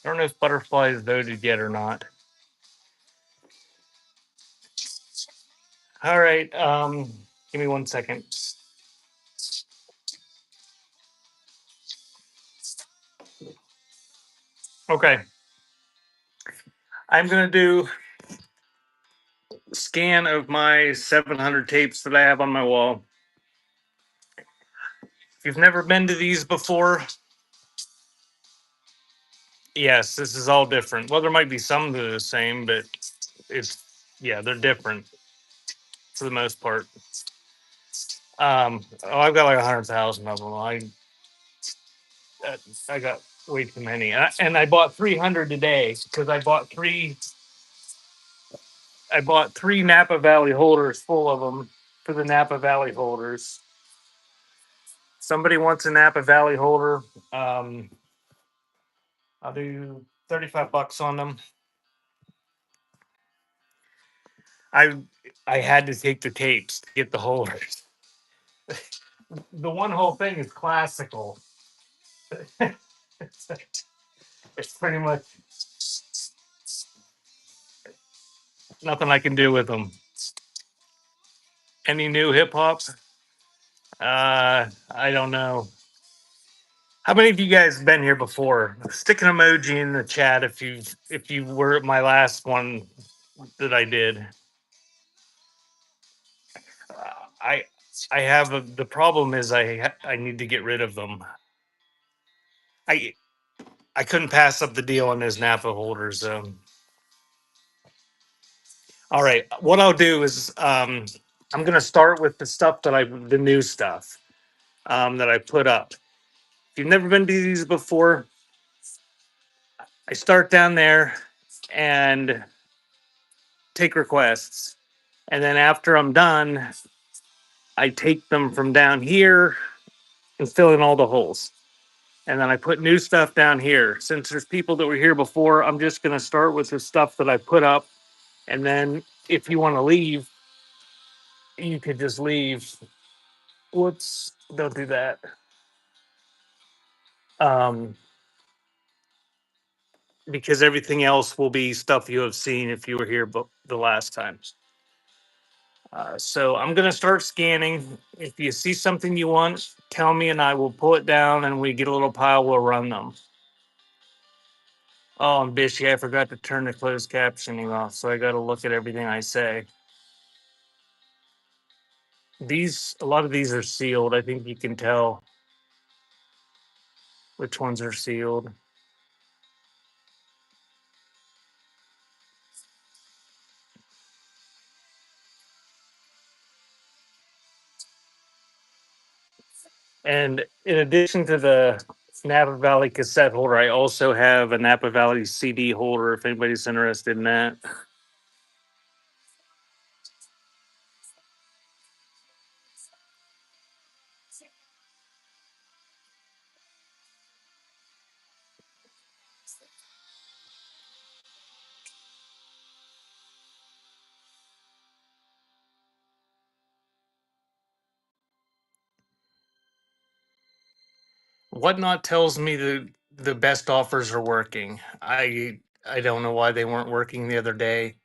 I don't know if Butterfly is voted yet or not. All right. Give me 1 second. Okay. I'm gonna do scan of my 700 tapes that I have on my wall. If you've never been to these before, yes, this is all different. Well, there might be some that are the same, but it's yeah, they're different for the most part. I've got like 100,000 of them. I got way too many, and I bought 300 today because I bought three. I bought three Napa Valley holders full of them for the Napa Valley holders. Somebody wants a Napa Valley holder. Um, I'll do 35 bucks on them. I I had to take the tapes to get the holders. The one whole thing is classical. it's, it's pretty much nothing I can do with them. Any new hip hop? I don't know. How many of you guys been here before? Stick an emoji in the chat if you were at my last one that I did. I I have the problem is I need to get rid of them. I I couldn't pass up the deal on those Napa holders. All right, what I'll do is I'm gonna start with the stuff the new stuff that I put up. If you've never been to these before, I start down there and take requests, and then after I'm done, I take them from down here and fill in all the holes. And then I put new stuff down here. Since there's people that were here before, I'm just going to start with the stuff that I put up. And then if you want to leave, you could just leave. Whoops, don't do that. Um, because everything else will be stuff you have seen if you were here the last time. So I'm going to start scanning. If you see something you want, tell me and I will pull it down and we get a little pile, we'll run them. Oh, and Bishy, I forgot to turn the closed captioning off, so I got to look at everything I say. A lot of these are sealed. I think you can tell which ones are sealed. And in addition to the Napa Valley cassette holder, I also have a Napa Valley CD holder if anybody's interested in that. Whatnot tells me the best offers are working. I don't know why they weren't working the other day,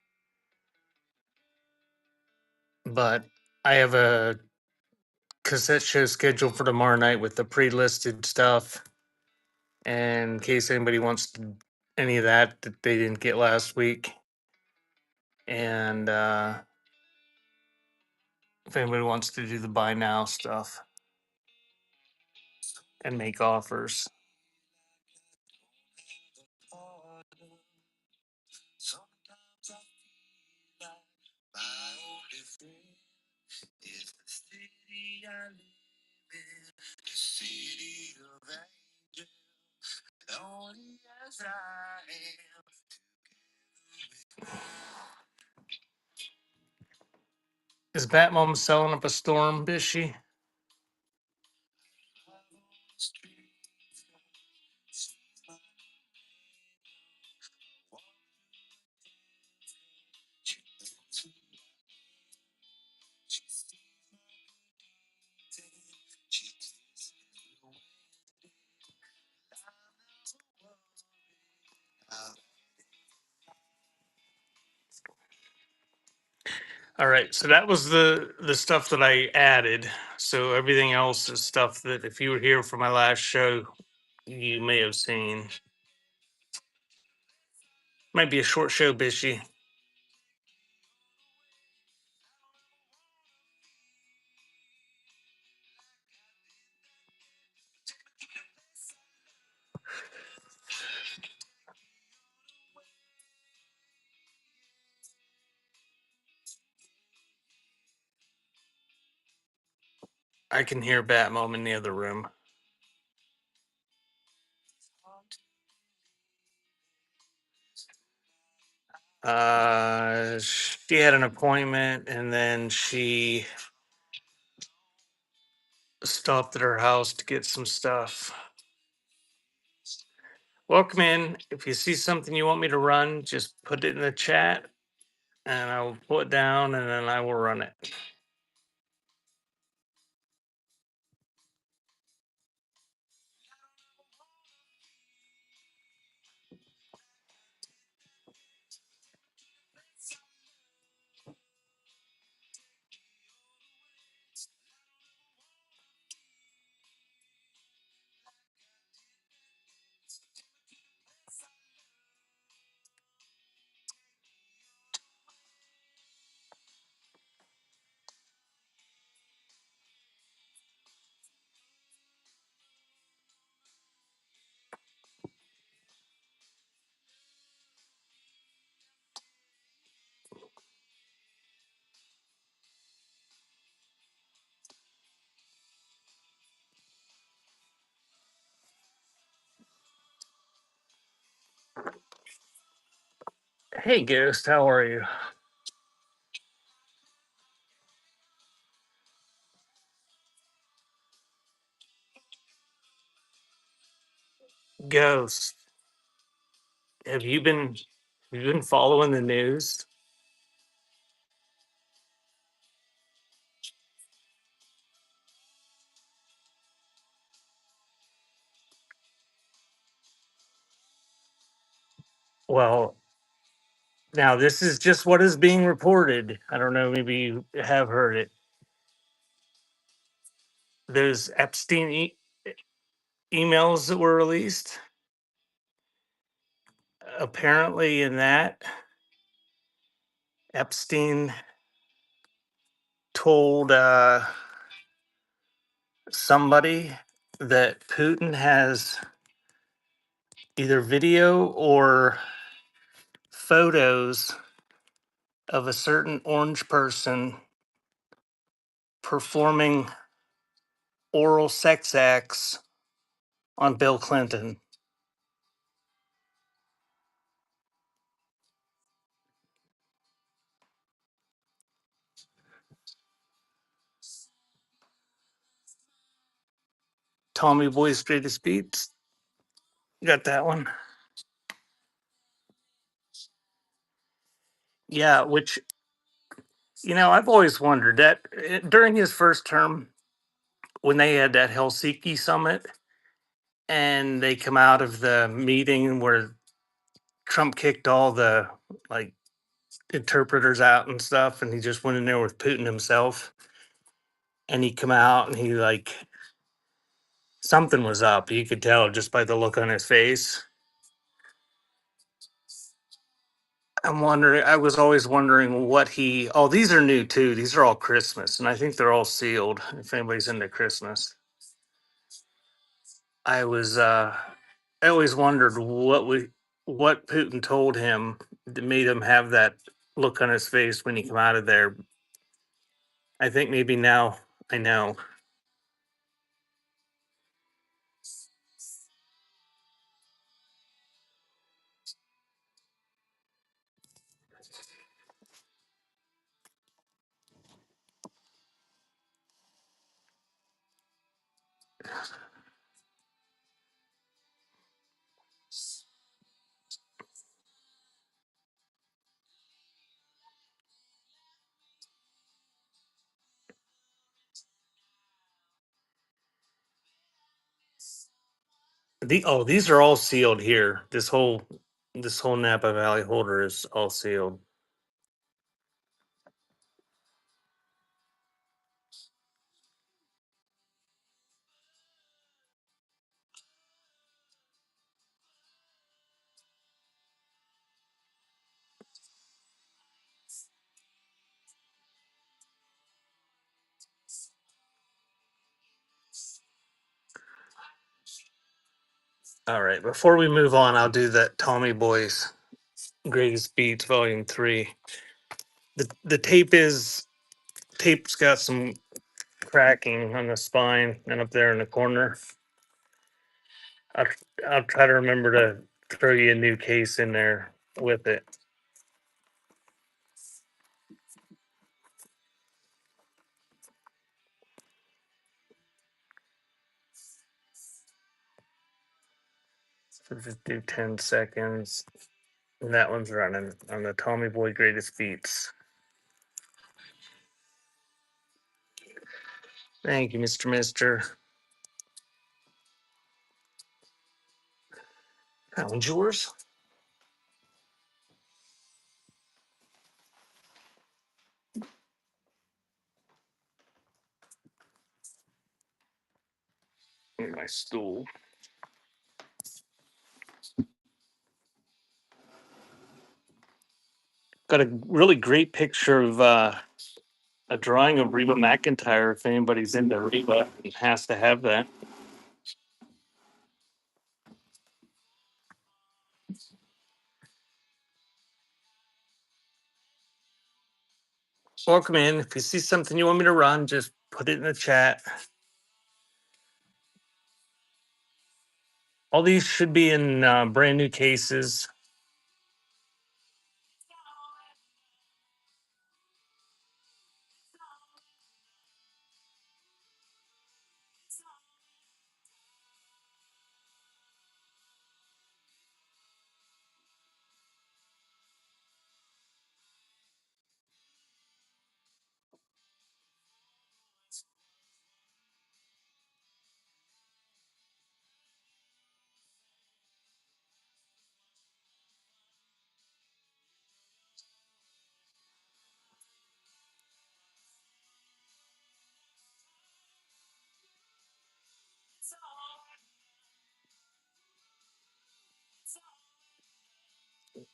but I have a cassette show scheduled for tomorrow night with the pre-listed stuff. And in case anybody wants any of that they didn't get last week, and if anybody wants to do the buy now stuff and make offers. Is Batmom selling up a storm, Bishy? All right, so that was the stuff that I added. So everything else is stuff that if you were here for my last show, you may have seen. Might be a short show, Bishy. I can hear Bat Mom in the other room. She had an appointment and then she stopped at her house to get some stuff. Welcome in. If you see something you want me to run, just put it in the chat and I will pull it down and then I will run it. Hey, Ghost, how are you? Ghost, have you been following the news? Well, now this is just what is being reported. I don't know, maybe you have heard it. There's Epstein emails that were released. Apparently, in that, Epstein told somebody that Putin has either video or photos of a certain orange person performing oral sex acts on Bill Clinton. Tommy Boy's Greatest Beats. You got that one? Yeah, which, I've always wondered that during his first term, when they had that Helsinki summit and they come out of the meeting where Trump kicked all the like interpreters out and stuff, and he just went in there with Putin himself, and he come out and he like something was up. You could tell just by the look on his face. I'm wondering. I was always wondering what he. Oh, these are new too. These are all Christmas, and I think they're all sealed. If anybody's into Christmas, I was. I always wondered what Putin told him that made him have that look on his face when he came out of there. I think maybe now I know. These are all sealed here. This whole Napa Valley holder is all sealed. All right, before we move on, I'll do that Tommy Boy's Greatest Beats Volume 3. The tape's got some cracking on the spine and up there in the corner. I'll, I'll try to remember to throw you a new case in there with it. So just do 10 seconds. And that one's running on the Tommy Boy Greatest Beats. Thank you, Mr. Mister. That one's yours. Here's my stool. Got a really great picture of a drawing of Reba McEntire. If anybody's into Reba, it has to have that. Welcome in. If you see something you want me to run, just put it in the chat. All these should be in brand new cases.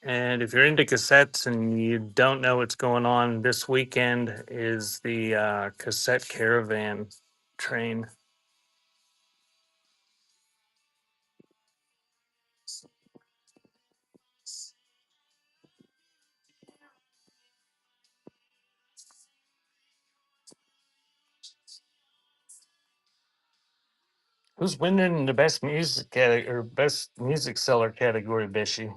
And if you're into cassettes and you don't know what's going on, this weekend is the cassette caravan train. Who's winning the best music category or best music seller category, Bishy?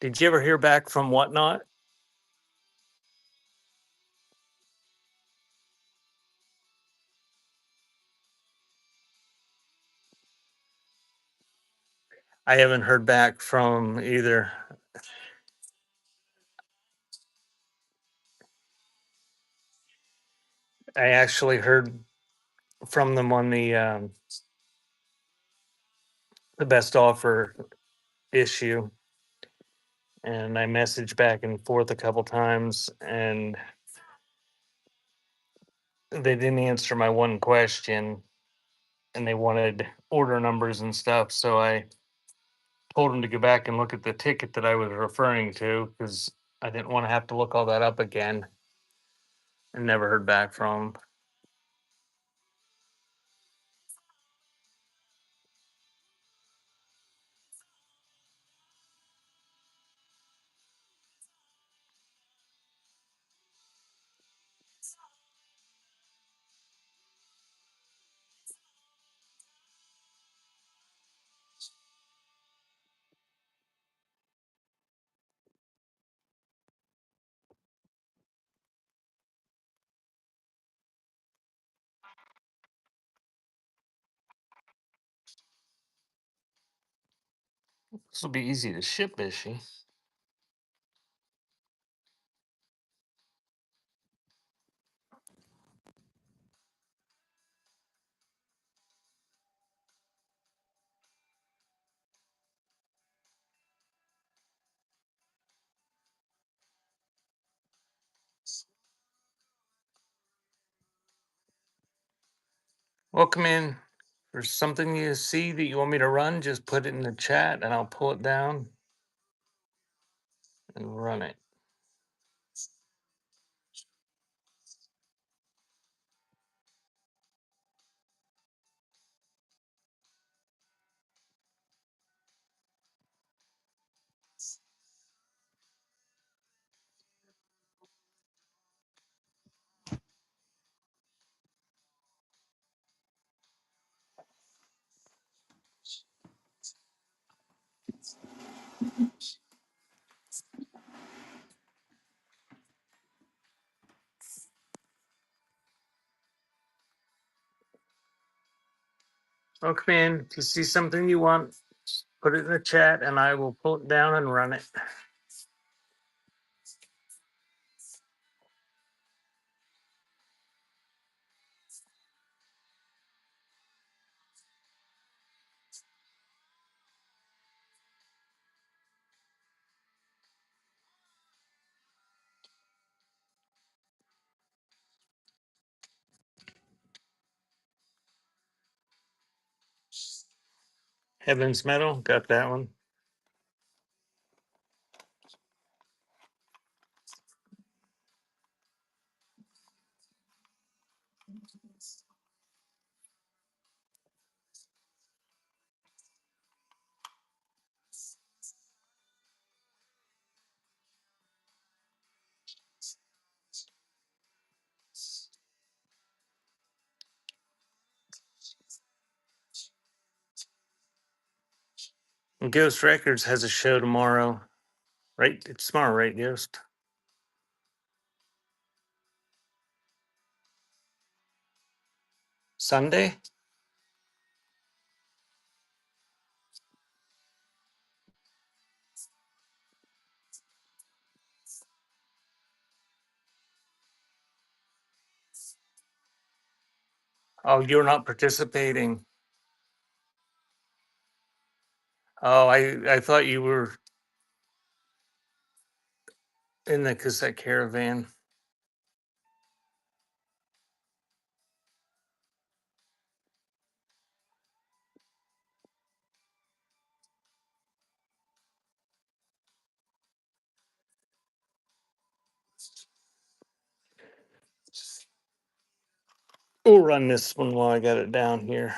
Did you ever hear back from Whatnot? I haven't heard back from either. I actually heard from them on the best offer issue, and I messaged back and forth a couple times, and they didn't answer my one question, and they wanted order numbers and stuff. So I told them to go back and look at the ticket that I was referring to because I didn't want to have to look all that up again, and never heard back from them. This will be easy to ship, Bishy. Welcome in. there's something you see that you want me to run, just put it in the chat and I'll pull it down and run it. Oh, come in. If you see something you want, put it in the chat and I will pull it down and run it. Heaven's Metal, got that one. And Ghost Records has a show tomorrow, right? It's tomorrow, right, Ghost? Sunday? Oh, you're not participating. Oh, I thought you were in the cassette caravan. We'll run this one while I got it down here.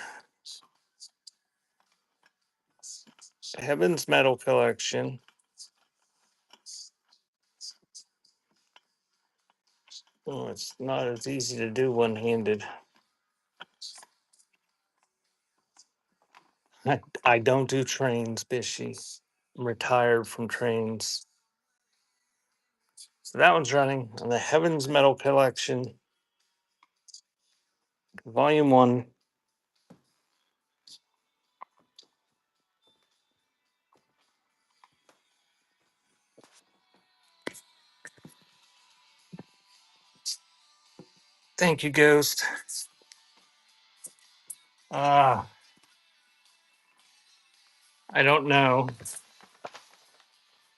Heaven's Metal Collection. Oh, it's not as easy to do one-handed. I don't do trains, Bishy. I'm retired from trains. So that one's running on the Heaven's Metal Collection, Volume 1. Thank you, Ghost. Ah, I don't know.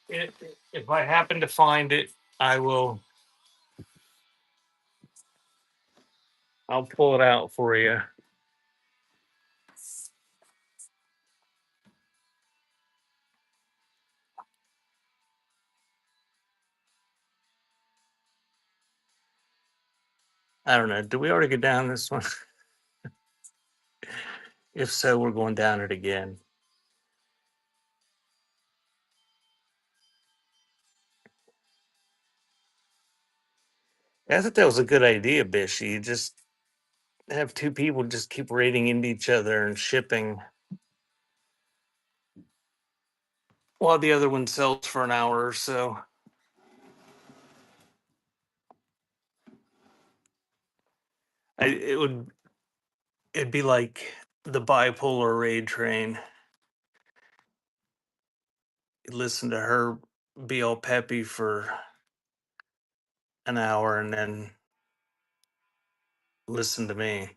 If, if I happen to find it, I will. I'll pull it out for you. I don't know. Do we already get down this one? If so, we're going down it again. I thought that was a good idea, Bishy. You just have two people just keep raiding into each other and shipping while the other one sells for an hour or so. It'd be like the bipolar raid train. You listen to her be all peppy for an hour and then listen to me.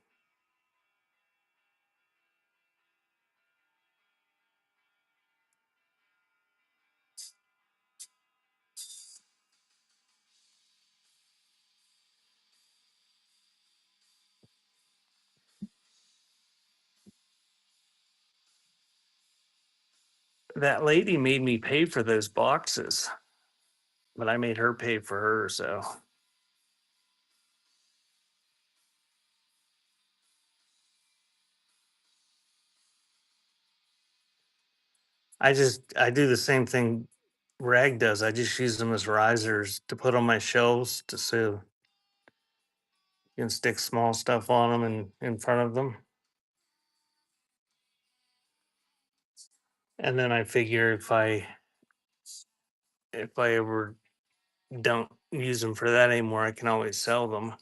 That lady made me pay for those boxes, but I made her pay for hers. So I do the same thing Rag does. I just use them as risers to put on my shelves to so you can stick small stuff on them and in front of them. And then I figure if I ever don't use them for that anymore, I can always sell them.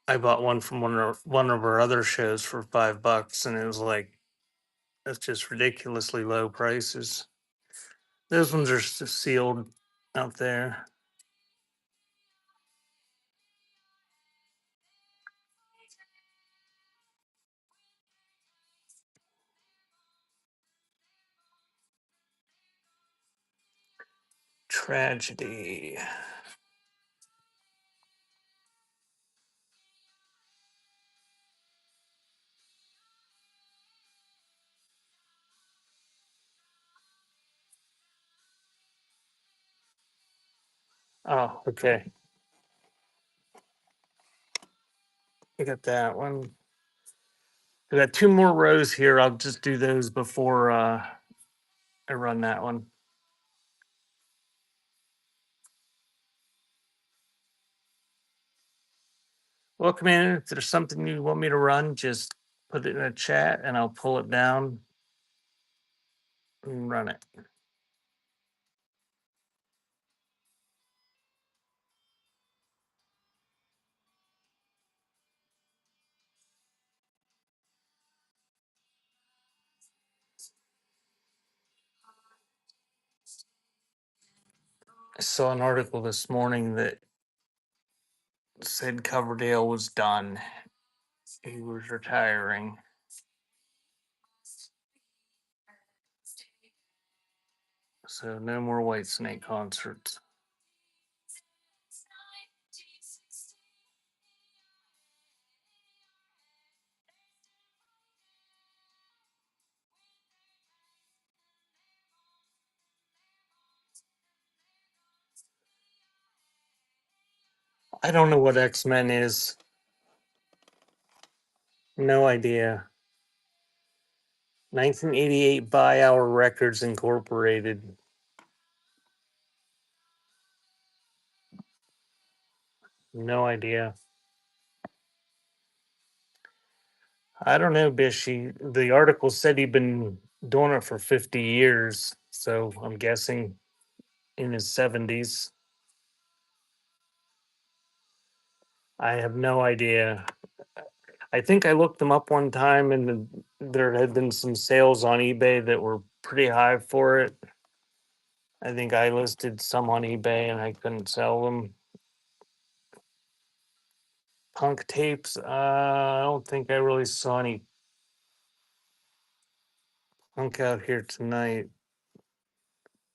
I bought one from one of our other shows for $5, and it was like that's just ridiculously low prices. Those ones are sealed out there. Tragedy. Oh, okay. I got that one. I got two more rows here. I'll just do those before I run that one. Well, Commander, if there's something you want me to run, just put it in a chat and I'll pull it down and run it. I saw an article this morning that said Coverdale was done. He was retiring. So no more Whitesnake concerts. I don't know what X-Men is. No idea. 1988 Buy Our Records Incorporated. No idea. I don't know, Bishy. The article said he'd been doing it for 50 years. So I'm guessing in his 70s. I have no idea. I think I looked them up one time and there had been some sales on eBay that were pretty high for it. I think I listed some on eBay and I couldn't sell them. Punk tapes. I don't think I really saw any punk out here tonight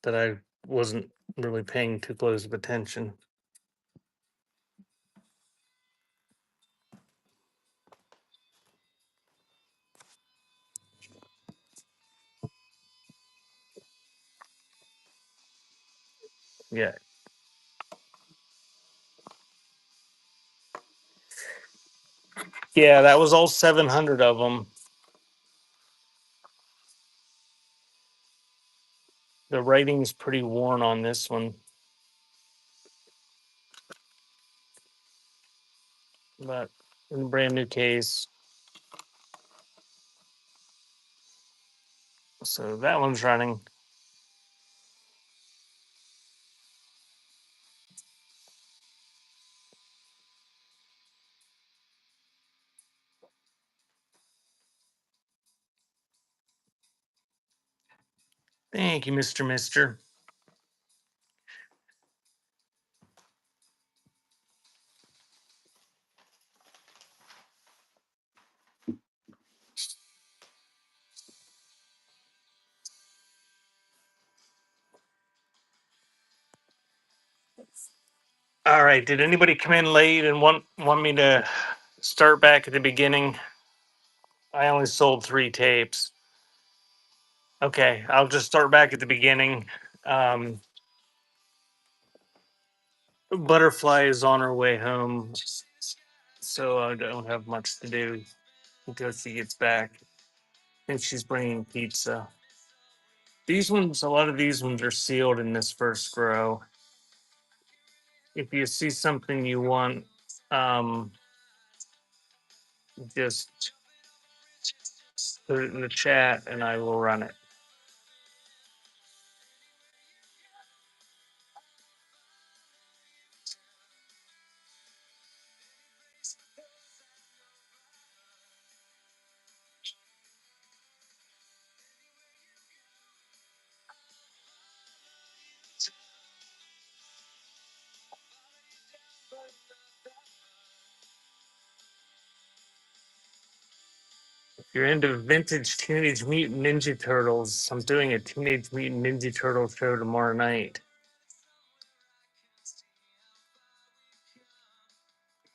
that I wasn't really paying too close of attention. Yeah. Yeah, that was all 700 of them. The writing's pretty worn on this one, but in a brand new case. So that one's running. Thank you, Mr. Mister. All right. Did anybody come in late and want me to start back at the beginning? I only sold 3 tapes. Okay, I'll just start back at the beginning. Um, Butterfly is on her way home, so I don't have much to do until she gets back. I think she's bringing pizza. These ones, a lot of these ones are sealed in this first row. If you see something you want, um, just put it in the chat and I will run it. If you're into vintage Teenage Mutant Ninja Turtles, I'm doing a Teenage Mutant Ninja Turtle show tomorrow night.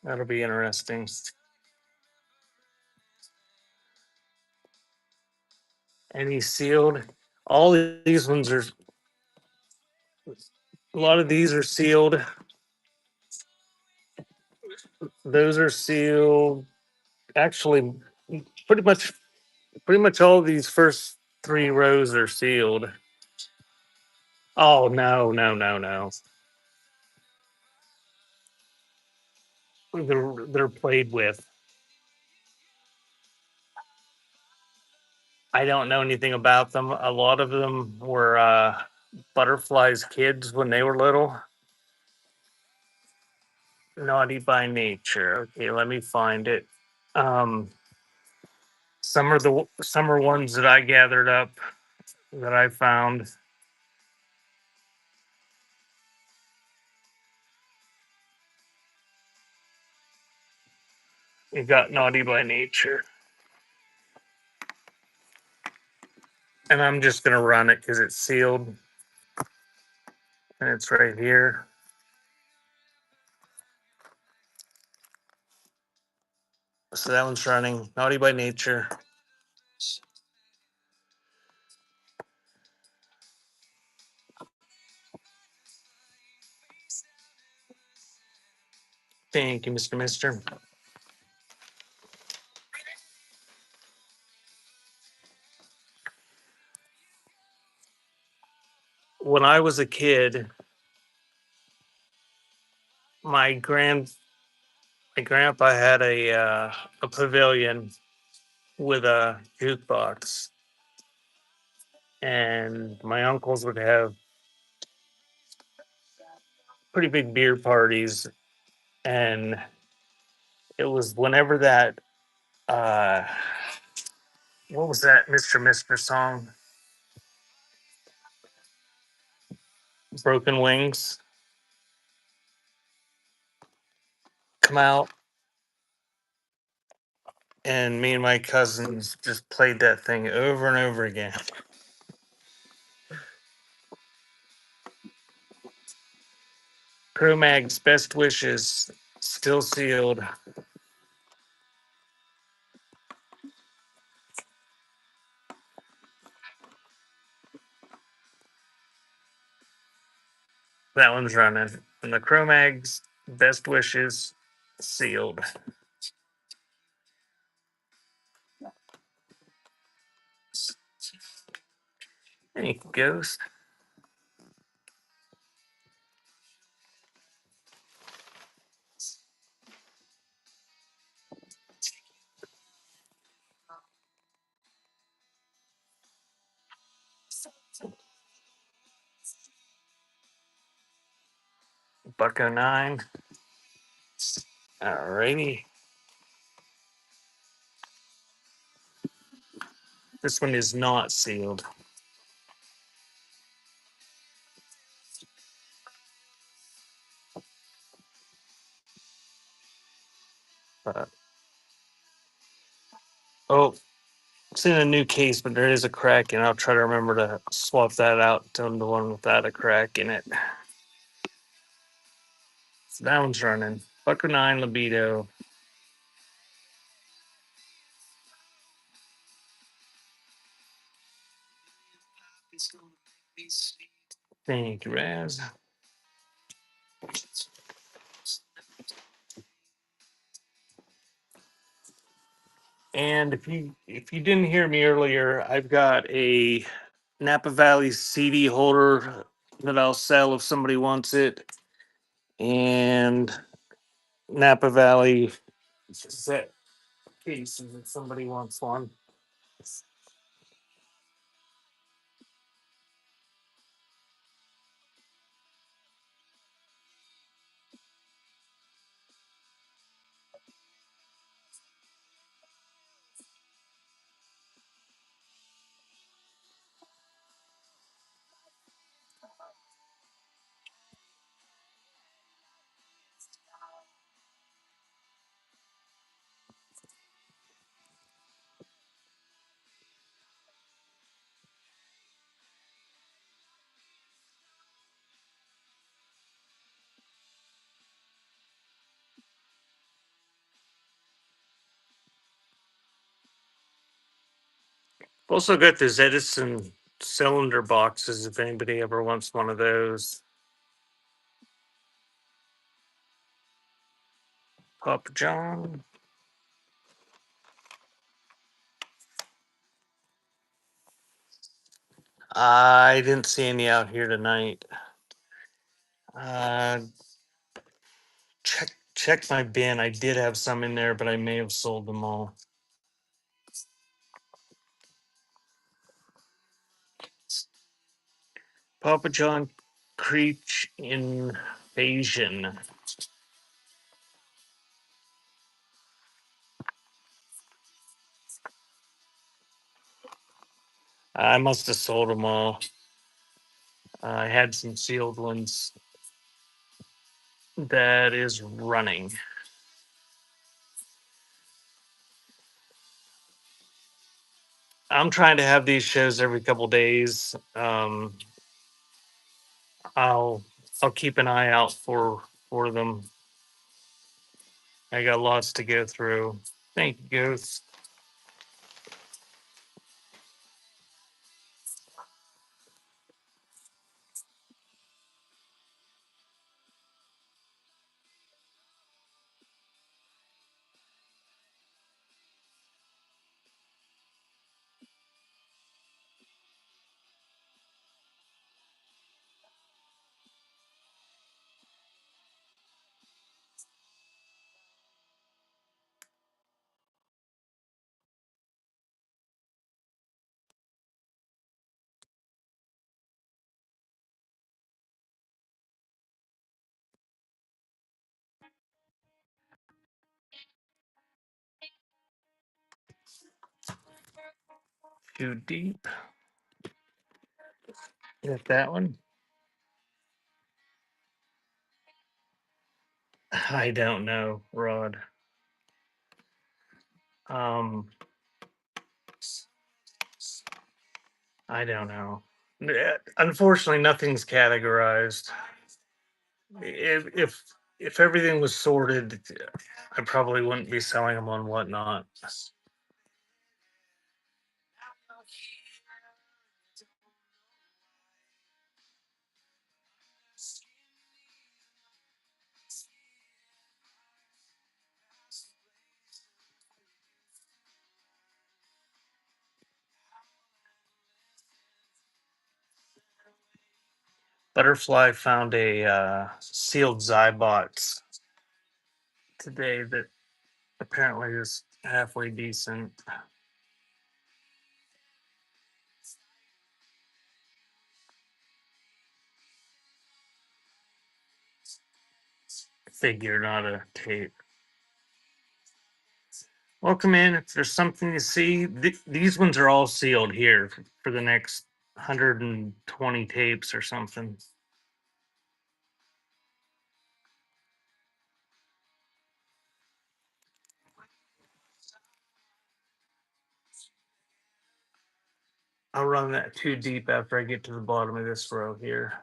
That'll be interesting. Any sealed? All these ones are. A lot of these are sealed. Those are sealed. Actually, pretty much, pretty much all these first 3 rows are sealed. Oh no, no, no, no! They're played with. I don't know anything about them. A lot of them were Butterfly's kids when they were little. Naughty by nature. Okay, let me find it. Um, some are ones that I gathered up that I found. You got Naughty by Nature, and I'm just gonna run it because it's sealed and it's right here. So that one's running. Naughty by Nature. Thank you, Mr. Mister. When I was a kid, my grand my grandpa had a pavilion with a jukebox, and my uncles would have pretty big beer parties, and it was whenever that uh what was that Mr. Mister song? Broken Wings come out, and me and my cousins just played that thing over and over again. Cro-Mag's Best Wishes, still sealed. That one's running. And the Cro-Mag's Best Wishes, sealed. Any ghost? Bucko 9. Alrighty. This one is not sealed. Uh, oh, it's in a new case, but there is a crack, and I'll try to remember to swap that out to the one without a crack in it. So that one's running. Bucko 9 Libido. Thank you, Raz. And if you didn't hear me earlier, I've got a Napa Valley CD holder that I'll sell if somebody wants it, and Napa Valley cassette cases if somebody wants one. Also got this Edison cylinder boxes if anybody ever wants one of those. Papa John. I didn't see any out here tonight. Uh, check my bin. I did have some in there, but I may have sold them all. Papa John Creech Invasion. I must have sold them all. I had some sealed ones. That is running. I'm trying to have these shows every couple days. I'll I'll keep an eye out for them. I got lots to go through. Thank you, Ghost. Too deep. Got that one. I don't know, Rod. Um, I don't know. Unfortunately, nothing's categorized. If everything was sorted, I probably wouldn't be selling them on whatnot. Butterfly found a sealed Zybox today that apparently is halfway decent. Figure, not a tape. Welcome in. If there's something to see, these ones are all sealed here for the next 120 tapes or something. I'll run that too deep after I get to the bottom of this row here.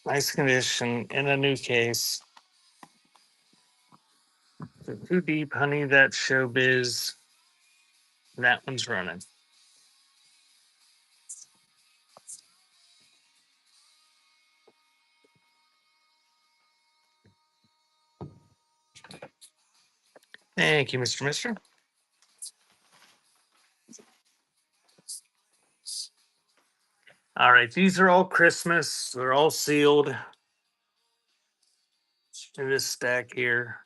Nice condition in a new case. The Too Deep, Honey, That Showbiz. That one's running. Thank you, Mr. Mister. All right, these are all Christmas. They're all sealed in this stack here.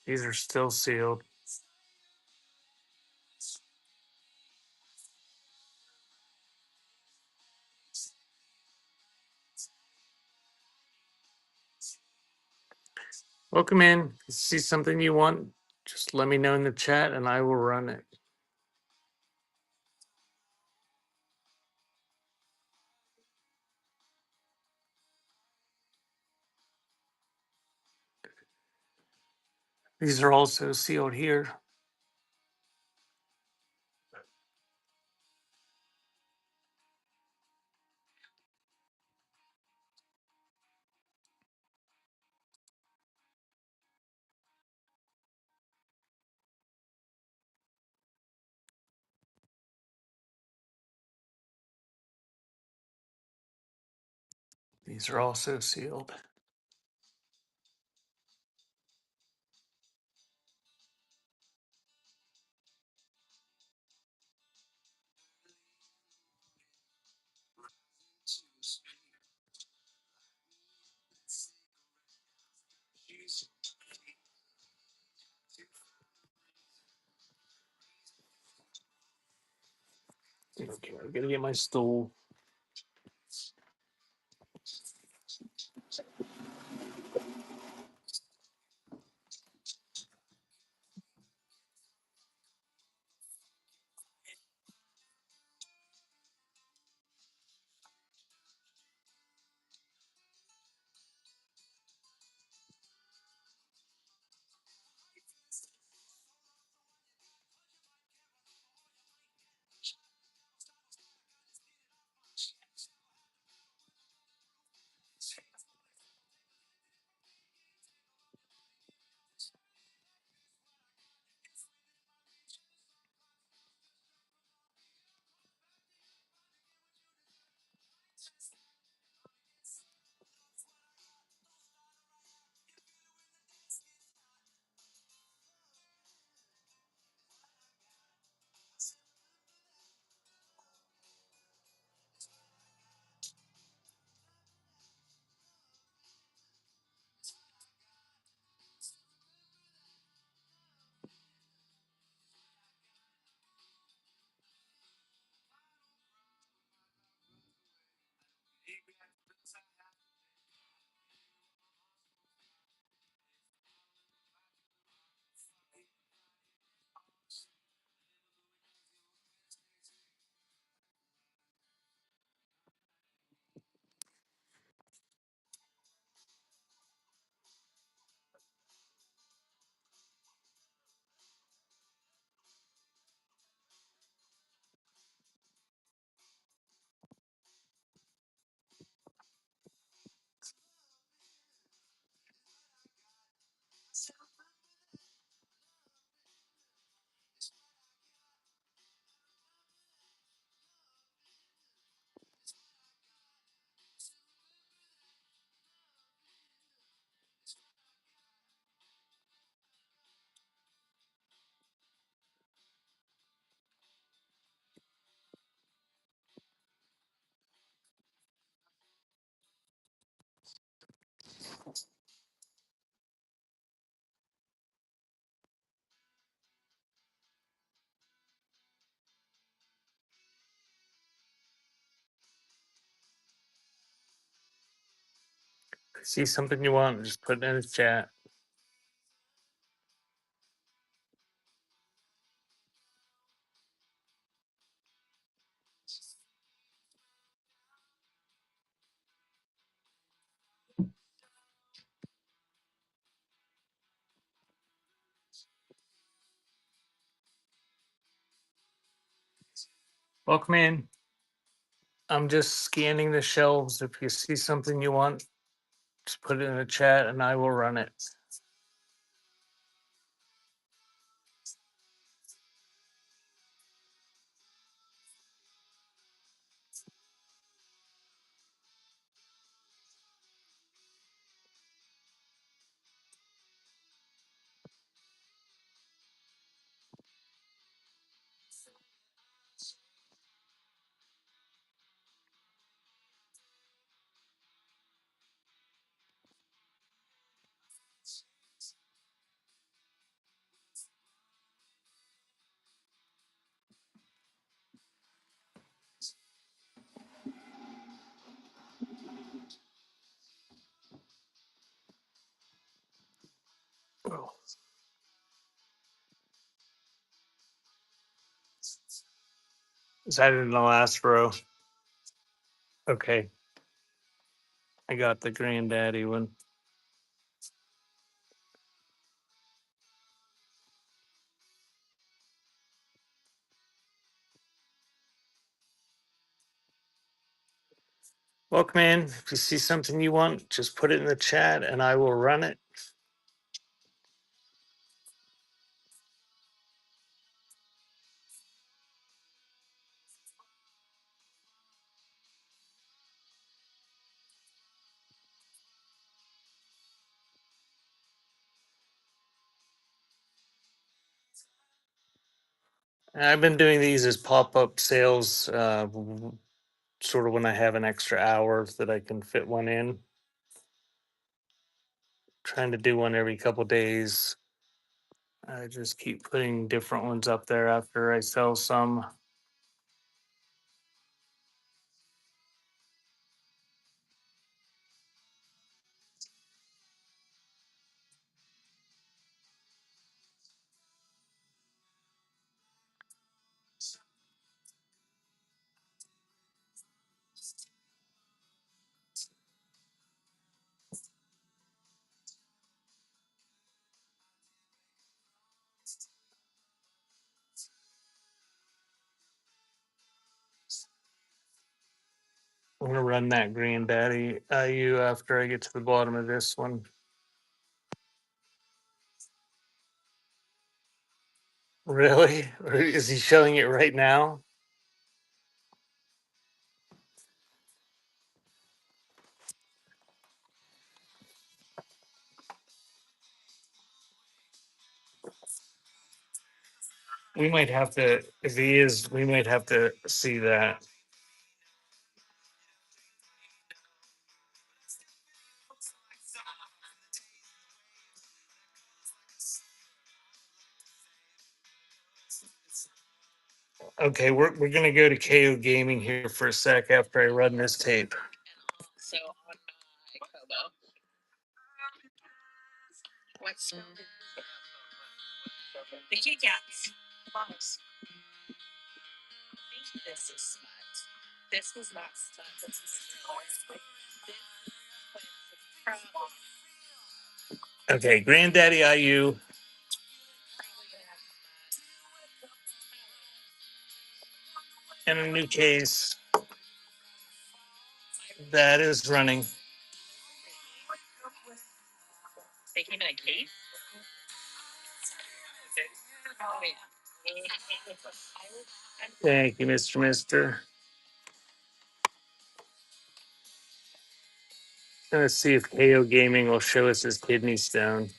These are still sealed. Welcome in. If you see something you want, just let me know in the chat and I will run it. These are also sealed here. These are also sealed. Okay, I'm gonna get my stool. See something you want, just put it in the chat. Welcome in. I'm just scanning the shelves. If you see something you want, just put it in the chat and I will run it. Oh, is that in the last row? Okay. I got the granddaddy one. Welcome in. If you see something you want, just put it in the chat and I will run it. I've been doing these as pop-up sales, sort of when I have an extra hour that I can fit one in. Trying to do one every couple days. I just keep putting different ones up there after I sell some. I'm gonna run that granddaddy IU after I get to the bottom of this one. Really? Or is he showing it right now? We might have to, if he is, we might have to see that. Okay, we're gonna go to KO Gaming here for a sec after I run this tape. Okay, Granddaddy IU. And a new case that is running. Thank you, Mr. Mister. Let's see if KO Gaming will show us his kidney stone.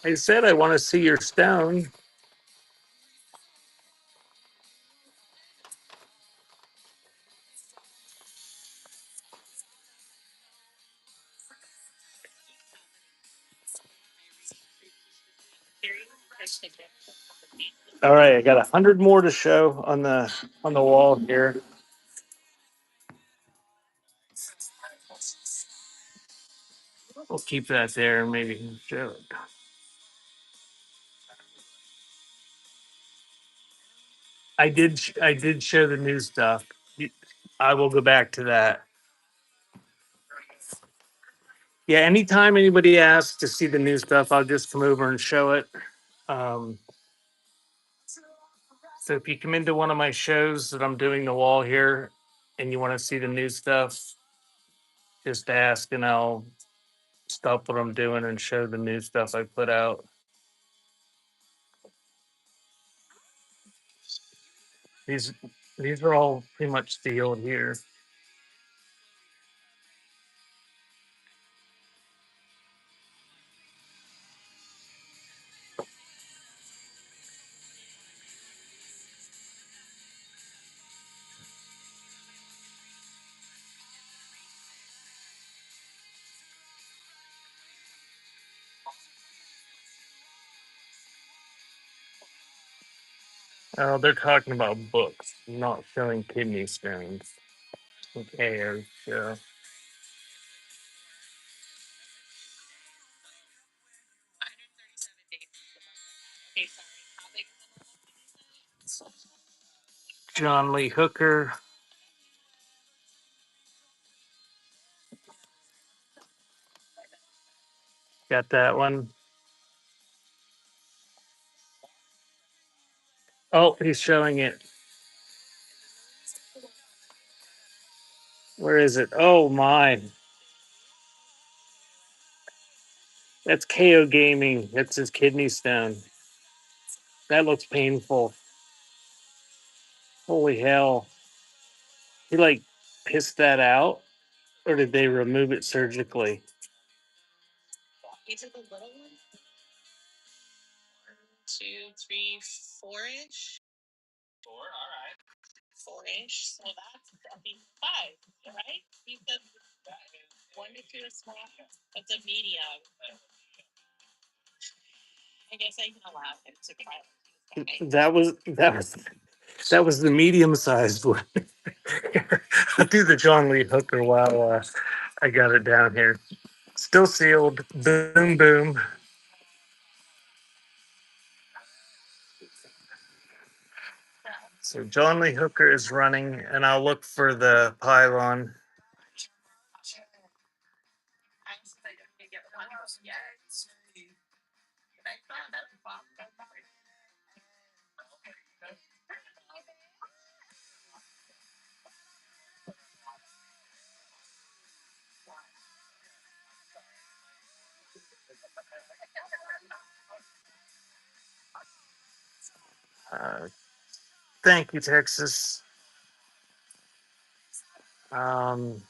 I said I want to see your stone. All right, I got 100 more to show on the wall here. We'll keep that there and maybe show it. I did show the new stuff. I will go back to that. Yeah, anytime anybody asks to see the new stuff, I'll just come over and show it. Um, so if you come into one of my shows that I'm doing the wall here and you want to see the new stuff, just ask and I'll stop what I'm doing and show the new stuff I put out. These these are all pretty much sealed here. Oh, they're talking about books, not showing kidney stones. Okay, yeah. John Lee Hooker, got that one. Oh, he's showing it. Where is it? Oh my. That's KO Gaming. That's his kidney stone. That looks painful. Holy hell. He like pissed that out or did they remove it surgically? That was the medium sized one. I'll do the John Lee Hooker while I got it down here. Still sealed. Boom boom. So John Lee Hooker is running, and I'll look for the pylon. Uh, thank you, Texas. Um,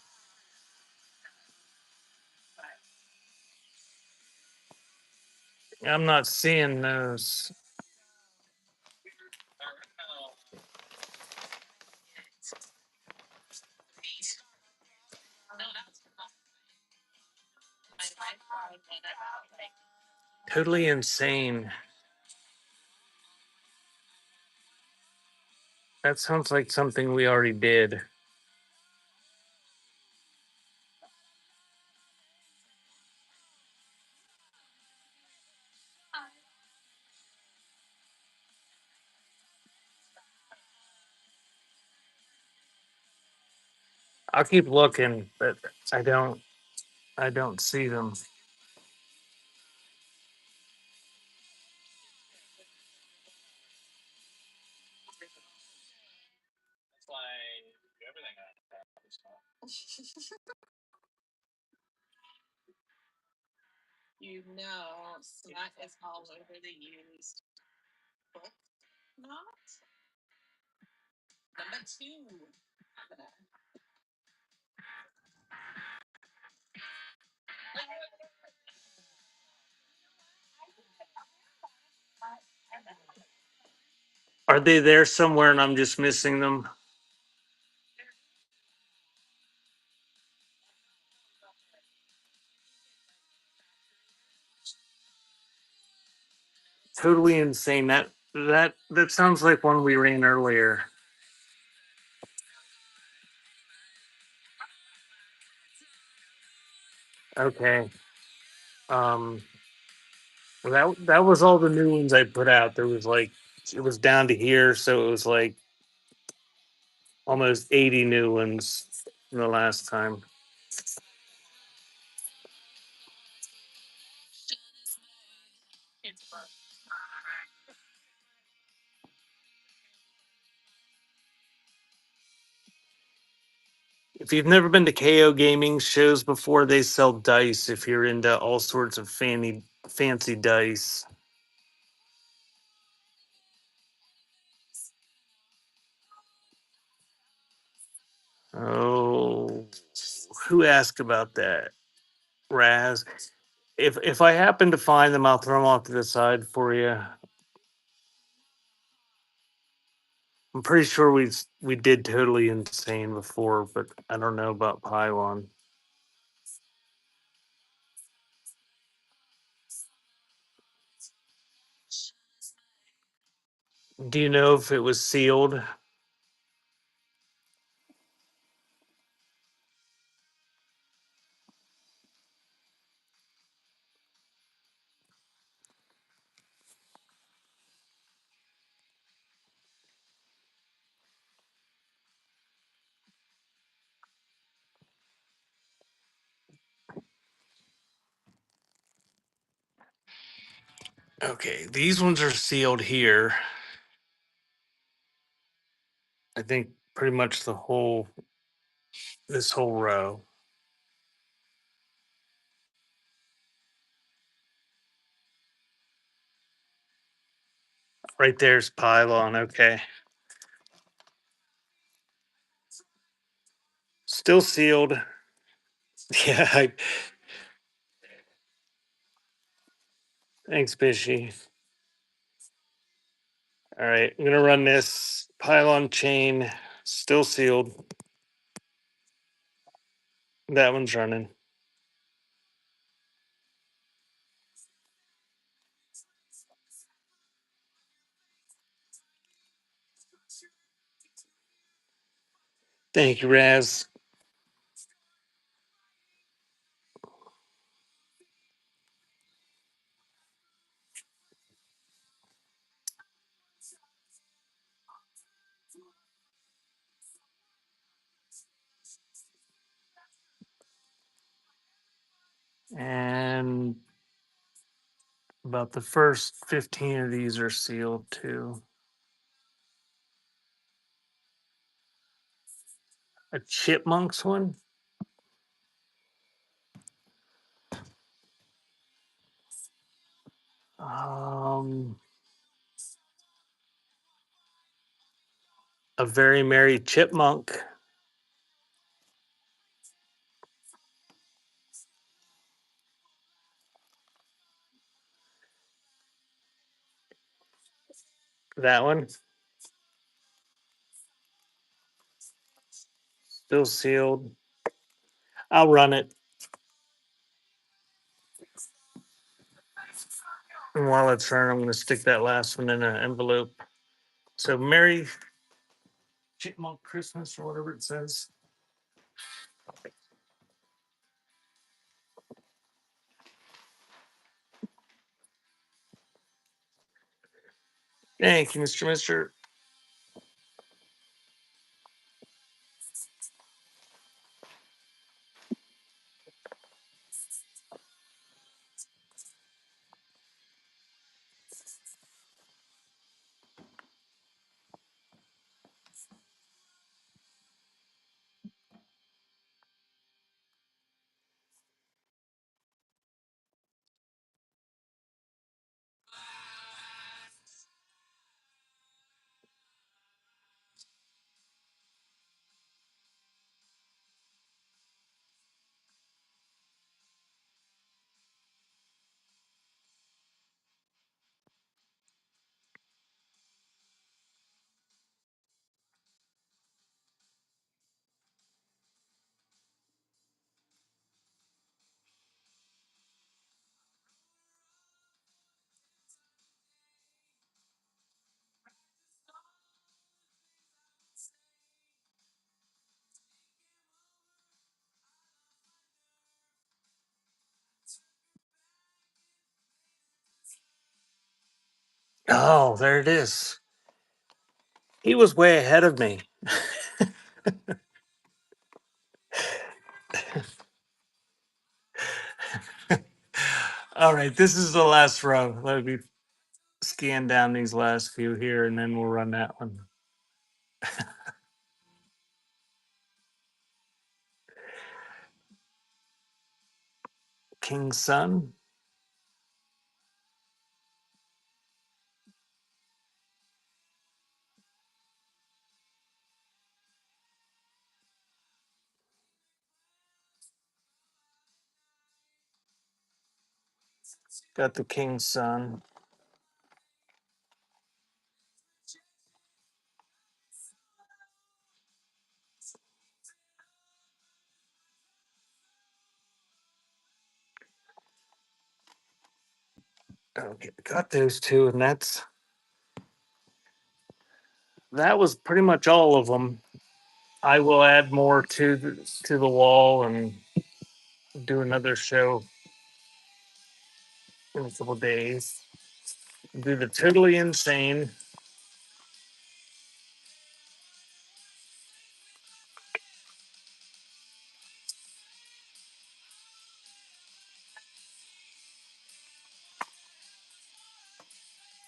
I'm not seeing those. Totally insane. That sounds like something we already did. I'll keep looking, but I don't. I don't see them. Are they there somewhere and I'm just missing them? Totally insane. That sounds like one we ran earlier. Okay. Um that was all the new ones I put out. There was like it was down to here, so it was like almost 80 new ones from the last time. If you've never been to KO Gaming shows before, they sell dice if you're into all sorts of fancy dice. Oh, who asked about that? Raz. If I happen to find them, I'll throw them off to the side for you. I'm pretty sure we did totally insane before, but I don't know about Pylon. Do you know if it was sealed? Okay, these ones are sealed here. I think pretty much the whole this whole row. Right there's Pylon. Okay, still sealed. Yeah. Thanks, Bishy. All right, I'm gonna run this Pylon chain. Still sealed. That one's running. Thank you, Raz. And about the first 15 of these are sealed too. A chipmunks one. Um, a very merry chipmunk. That one still sealed. I'll run it. And while it's running, I'm going to stick that last one in an envelope. So Merry Chipmunk Christmas or whatever it says. Thank you, Mr. Mister. Oh, there it is. He was way ahead of me. All right, this is the last row. Let me scan down these last few here, and then we'll run that one. King's Son. Got the King's Son. Okay, got those two, and that was pretty much all of them. I will add more to the wall and do another show in a couple days. Do the Totally Insane.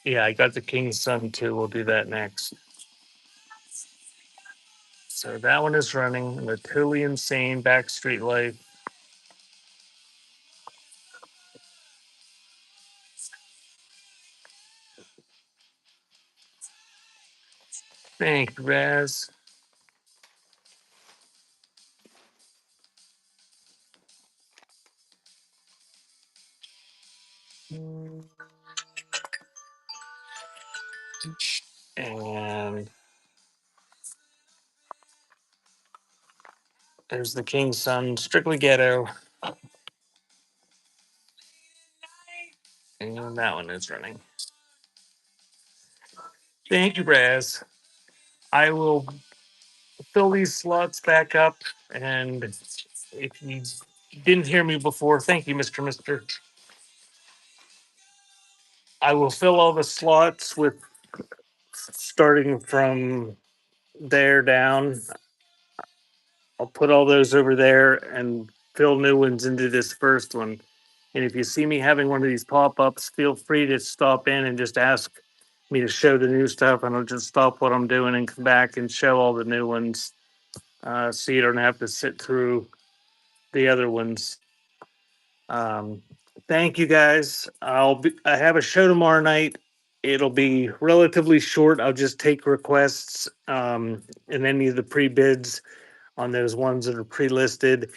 Yeah, I got the King's Son too. We'll do that next. So that one is running. The Totally Insane Backstreet Life. Thank you, Raz. And there's the King's Son, Strictly Ghetto. And that one is running. Thank you, Raz. I will fill these slots back up. And if you didn't hear me before, thank you, Mr. Mister. I will fill all the slots with starting from there down. I'll put all those over there and fill new ones into this first one. And if you see me having one of these pop ups, feel free to stop in and just ask me to show the new stuff. And I'll just stop what I'm doing and come back and show all the new ones, so you don't have to sit through the other ones. Um, Thank you guys. I have a show tomorrow night. It'll be relatively short. I'll just take requests, and any of the pre bids on those ones that are pre listed,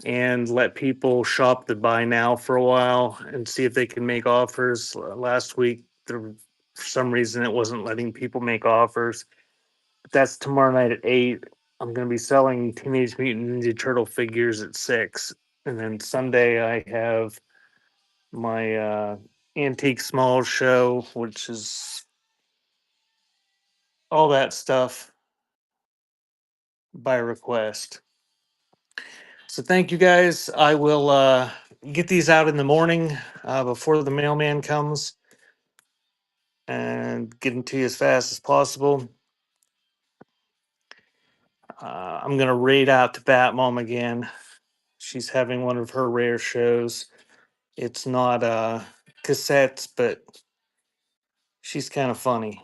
and let people shop the buy now for a while and see if they can make offers. Last week, for some reason, it wasn't letting people make offers. But that's tomorrow night at 8. I'm going to be selling Teenage Mutant Ninja Turtle figures at 6. And then Sunday, I have my Antique Small show, which is all that stuff by request. So thank you guys. I will get these out in the morning before the mailman comes and get them to you as fast as possible. I'm going to raid out to Bat Mom again. She's having one of her rare shows. It's not cassettes, but she's kind of funny.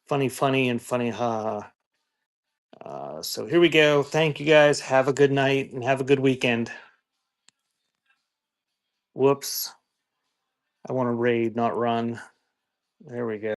Funny, and funny, ha. So here we go. Thank you guys. Have a good night and have a good weekend. Whoops. I want to raid, not run. There we go.